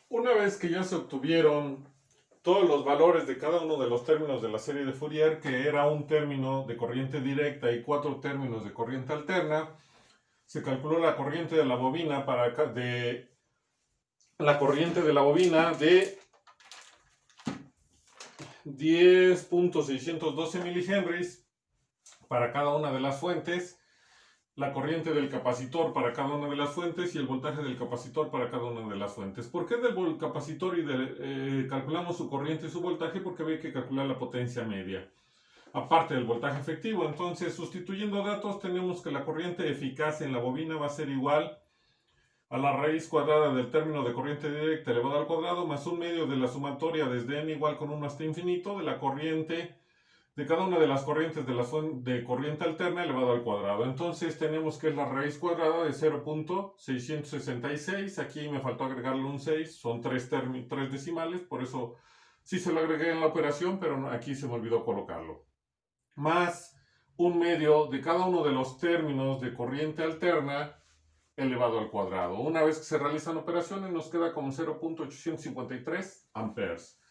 Una vez que ya se obtuvieron todos los valores de cada uno de los términos de la serie de Fourier, que era un término de corriente directa y 4 términos de corriente alterna, se calculó la corriente de la bobina de 10.612 milihenries para cada una de las fuentes, la corriente del capacitor para cada una de las fuentes y el voltaje del capacitor para cada una de las fuentes. ¿Por qué del capacitor calculamos su corriente y su voltaje? Porque había que calcular la potencia media, aparte del voltaje efectivo. Entonces, sustituyendo datos, tenemos que la corriente eficaz en la bobina va a ser igual a la raíz cuadrada del término de corriente directa elevado al cuadrado más un medio de la sumatoria desde n igual con 1 hasta infinito de la corriente de cada una de las corrientes de corriente alterna elevado al cuadrado. Entonces tenemos que es la raíz cuadrada de 0.666. Aquí me faltó agregarle un 6, son 3 decimales, por eso sí se lo agregué en la operación, pero aquí se me olvidó colocarlo. Más un medio de cada uno de los términos de corriente alterna elevado al cuadrado. Una vez que se realizan operaciones nos queda como 0.853 amperes.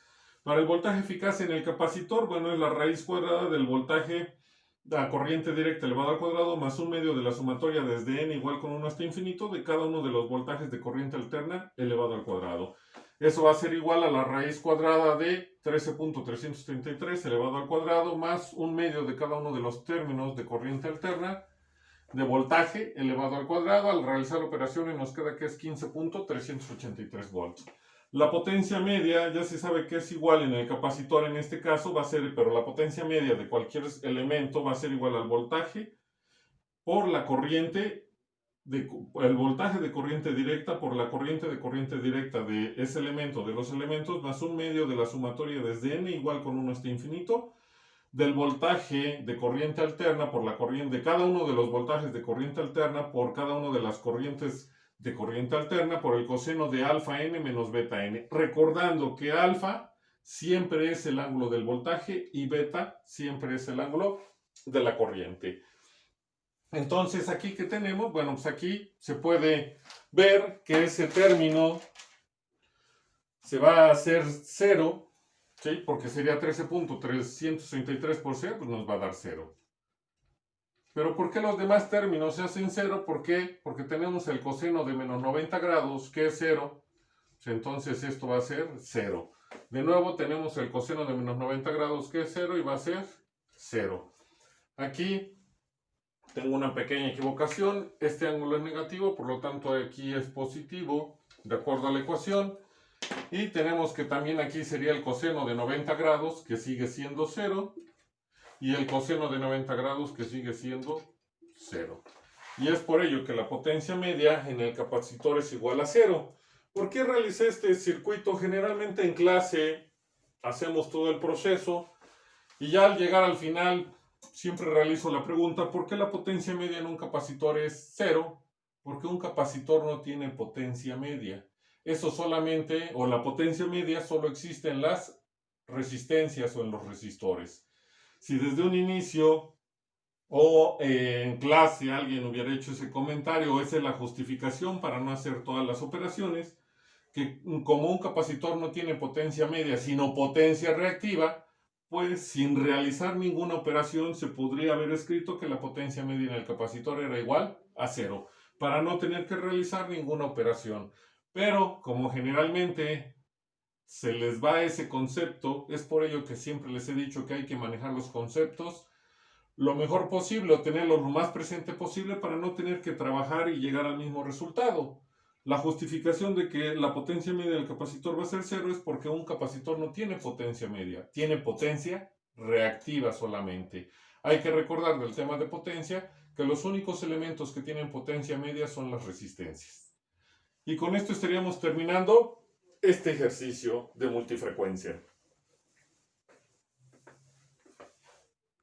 Para el voltaje eficaz en el capacitor, bueno, es la raíz cuadrada del voltaje de la corriente directa elevado al cuadrado más un medio de la sumatoria desde n igual con 1 hasta infinito de cada uno de los voltajes de corriente alterna elevado al cuadrado. Eso va a ser igual a la raíz cuadrada de 13.333 elevado al cuadrado más un medio de cada uno de los términos de corriente alterna de voltaje elevado al cuadrado. Al realizar operaciones nos queda que es 15.383 volts. La potencia media ya se sabe que es igual en el capacitor, en este caso va a ser, pero la potencia media de cualquier elemento va a ser igual al voltaje por la corriente, el voltaje de corriente directa por la corriente de corriente directa de ese elemento, de los elementos, más un medio de la sumatoria desde n igual con 1 hasta infinito, del voltaje de corriente alterna por la corriente, de cada uno de los voltajes de corriente alterna por cada una de las corrientes de corriente alterna por el coseno de alfa n menos beta n. Recordando que alfa siempre es el ángulo del voltaje y beta siempre es el ángulo de la corriente. Entonces, ¿aquí qué tenemos? Bueno, pues aquí se puede ver que ese término se va a hacer 0, ¿sí? Porque sería 13.333 por 0, pues nos va a dar 0. Pero ¿por qué los demás términos se hacen 0? ¿Por qué? Porque tenemos el coseno de menos 90 grados, que es 0. Entonces esto va a ser 0. De nuevo tenemos el coseno de menos 90 grados, que es 0, y va a ser 0. Aquí tengo una pequeña equivocación. Este ángulo es negativo, por lo tanto aquí es positivo, de acuerdo a la ecuación. Y tenemos que también aquí sería el coseno de 90 grados, que sigue siendo 0. Y el coseno de 90 grados, que sigue siendo 0. Y es por ello que la potencia media en el capacitor es igual a 0. ¿Por qué realicé este circuito? Generalmente en clase hacemos todo el proceso y ya al llegar al final siempre realizo la pregunta: ¿por qué la potencia media en un capacitor es 0? Porque un capacitor no tiene potencia media. Eso solamente, o la potencia media solo existe en las resistencias o en los resistores. Si desde un inicio o en clase alguien hubiera hecho ese comentario, esa es la justificación para no hacer todas las operaciones, que como un capacitor no tiene potencia media sino potencia reactiva, pues sin realizar ninguna operación se podría haber escrito que la potencia media en el capacitor era igual a 0, para no tener que realizar ninguna operación. Pero como generalmente se les va ese concepto, es por ello que siempre les he dicho que hay que manejar los conceptos lo mejor posible o tenerlos lo más presente posible para no tener que trabajar y llegar al mismo resultado. La justificación de que la potencia media del capacitor va a ser 0 es porque un capacitor no tiene potencia media, tiene potencia reactiva solamente. Hay que recordar del tema de potencia que los únicos elementos que tienen potencia media son las resistencias. Y con esto estaríamos terminando este ejercicio de multifrecuencia.